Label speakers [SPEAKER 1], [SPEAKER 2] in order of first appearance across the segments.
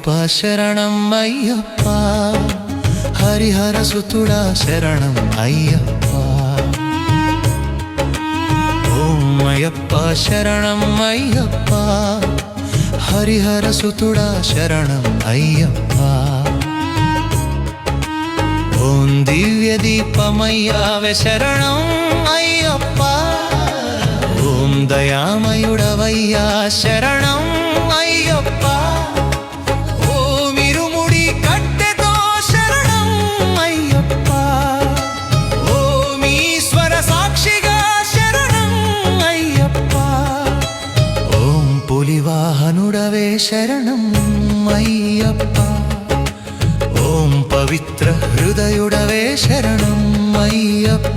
[SPEAKER 1] శరణం అయ్యప్ప, హరిహర సుతుడా శరణం అయ్యప్ప. ఓం అయ్యప్ప శరణం అయ్యప్ప, హరిహర సుతుడా శరణం అయ్యప్ప. ఓం దివ్య దీపమయ్యావే శరణం అయ్యప్ప, ఓం దయామయుడవయ్యా శరణం అయ్యప్ప. ఓం ఇరుముడి కట్టెతో శరణం అయ్యప్ప, ఓం ఈశ్వర సాక్షిగా శరణం అయ్యప్ప. ఓం పులివాహనుడవే శరణం అయ్యప్ప, ఓం పవిత్ర హృదయుడవే శరణం అయ్యప్ప.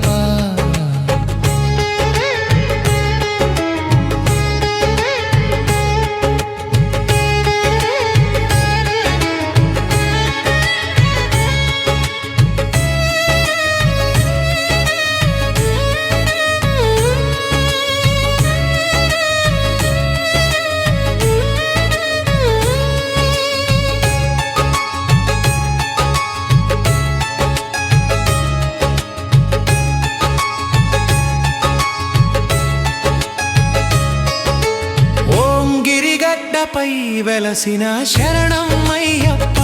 [SPEAKER 1] పై వెలసిన శరణం అయ్యప్ప,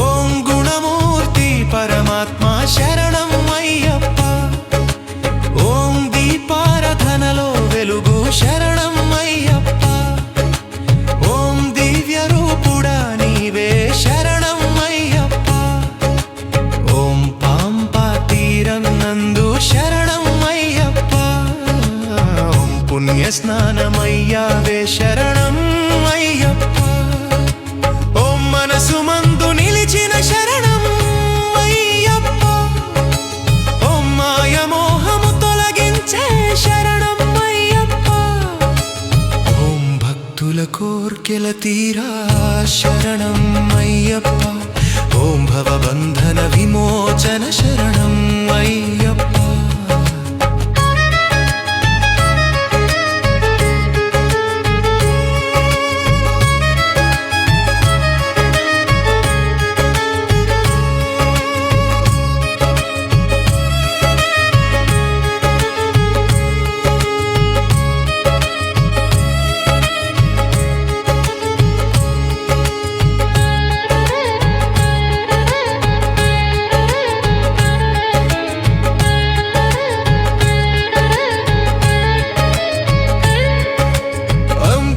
[SPEAKER 1] ఓం గుణమూర్తి పరమాత్మ శరణం అయ్యప్ప. ఓం దీపారాధనలో వెలుగు శరణం అయ్యప్ప, ఓం దివ్య రూపుడా నీవే శరణం అయ్యప్ప. ఓం పాంపా తీరం నందు శరణం అయ్యప్ప, ఓం పుణ్య స్నానమయ్యావే శరణం అయ్యప్ప. ఓం మనసు మందు నిలిచిన శరణం అయ్యప్ప, ఓం మాయమోహము తొలగించే శరణం అయ్యప్ప. ఓం భక్తుల కోర్కెల తీరా శరణం అయ్యప్ప, ఓం భవబంధన విమోచన శరణం అయ్యప్ప.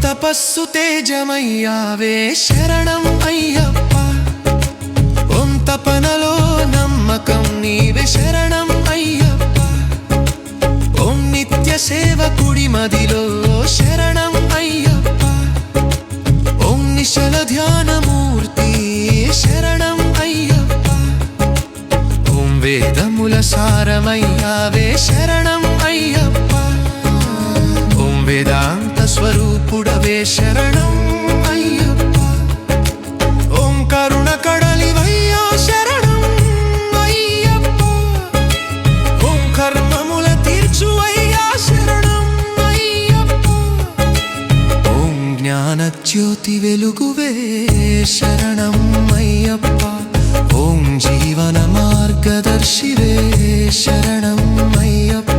[SPEAKER 1] తపస్సు తేజమయ్యావే శరణం అయ్యప్ప, ఓం తపనలో నమ్మకం నీవే శరణం అయ్యప్ప. ఓం నిత్య సేవకుడి మదిలో శరణం అయ్యప్ప, ఓం నిశ్చల ధ్యానమూర్తి శరణం అయ్యప్ప. ఓం వేదముల సారమయ్యావే శరణం అయ్యప్ప, ఓం వేదాంత స్వరూపుడవే శరణం అయ్యప్ప. ఓం కరుణ కడలివయ్యా శరణం అయ్యప్ప, ఓం కర్మముల తీర్చువయ్యా శరణం అయ్యప్ప. ఓం జ్ఞాన జ్యోతి వెలుగువే శరణం అయ్యప్ప, ఓం జీవన మార్గదర్శివే శరణం అయ్యప్ప.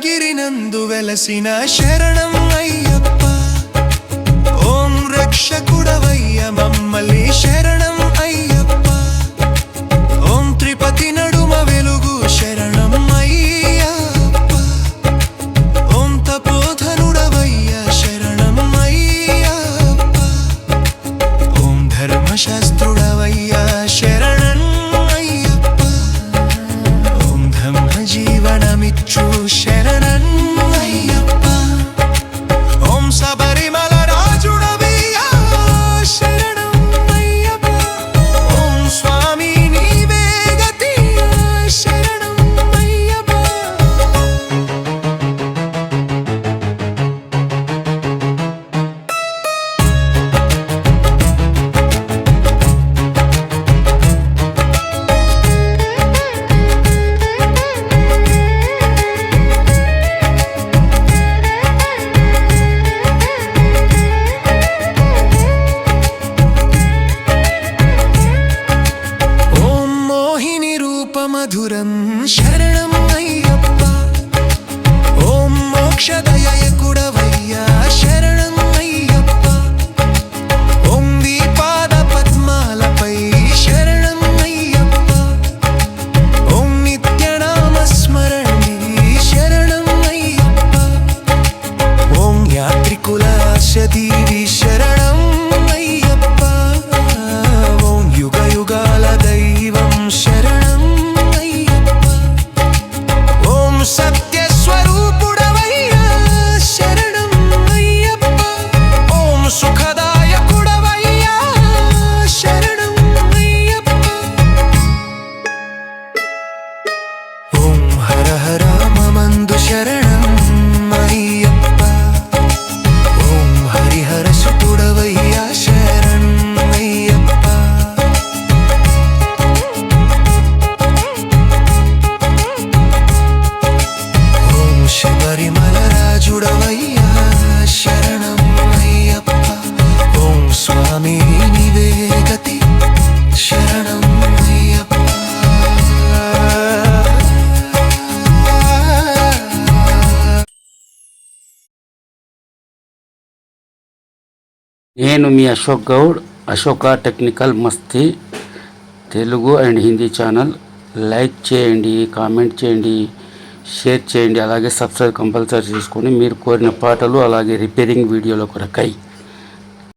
[SPEAKER 1] గిరినందు వెలసిన శరణం అయ్యప్ప, ఓం రక్షకుడవయ్య మమ్మల్ని శరణం అయ్యప్ప. ఓం త్రిపతి నడుమ వెలుగు శరణం అయ్యప్ప, ఓం తపోధనుడవయ్య శరణం అయ్యప్ప. ఓం ధర్మశాస్త్రుడవయ్య శరణం అయ్యప్ప, ఓం ధమ్మ జీవనమిచ్చు శరణం అయ్యప్ప. మోక్షదయకుడవయ్యా శరణం అయ్యప్ప ఓంది పాద పద్మాలపై శరణం అయ్యప్ప ఓం నిత్యనామ స్మరణి శరణం అయ్యప్ప ఓం యాత్రికుల ఆశదీవి శరణం అయ్యప్ప ఓం యుగ యుగాల దైవం శరణం అయ్యప్ప ఓం సత్య స్వరూపుడవయ్యా శరణం అయ్యప్ప ఓం సుఖదాయకుడవయ్యా శరణం అయ్యప్ప ఓం హర హర మమందు శరణం అయ్యప్ప ఓం హరిహర సుతుడవయ్యా శరణం అయ్యప్ప ఓం శబరిమల రాజుడవయ్యా శరణం అయ్యప్ప ఓం స్వామి నీవే గతి శరణం అయ్యప్ప
[SPEAKER 2] నేను మీ Ashok Goud, Ashoka technical Masti Telugu and Hindi channel. Like చేయండి, కామెంట్ చేయండి, షేర్ చేయండి, అలాగే సబ్స్క్రైబ్ కంపల్సరీ చేసుకొని మీరు కోరిన పాటలు అలాగే రిపేరింగ్ వీడియోల కొరకై